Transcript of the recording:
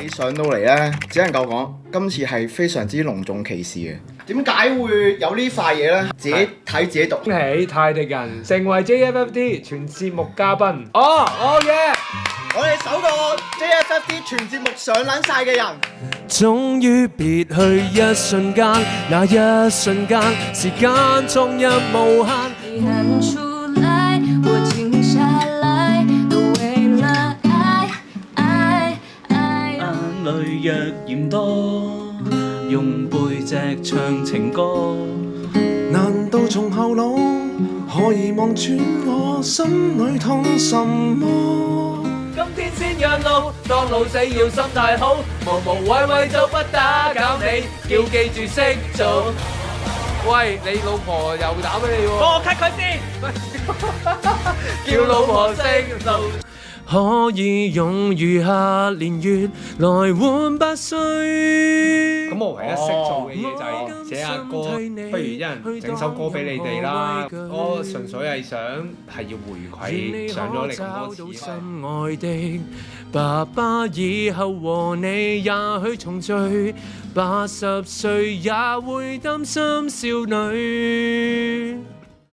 你上到嚟咧，只能夠講今次係非常之隆重其事嘅。點解會有呢塊嘢咧？自己睇自己讀。恭喜泰迪人成為 JFFT 全節目嘉賓。哦耶！我哋首個 JFFT 全節目上撚晒嘅人。終於別去一瞬間，那一瞬間，時間衝入無限。你喊出來，我靜下來，都為了愛，愛，愛。眼淚若嫌多，用背脊唱情歌。難道從後腦可以望穿我心裏痛什麼？今天先讓路，當老死要心態好，無無謂謂就不打攪你，要記住識做。喂，你老婆又打俾你喎，幫我 cut 佢先。叫老婆識路。可以用餘下年月來換8歲。咁我唯一識做嘅嘢就係寫下歌，不如一人整首歌俾你哋啦。我純粹係想係要回饋上咗嚟咁多次。心愛的爸爸以後和你也許重聚，80歲也會擔心少女。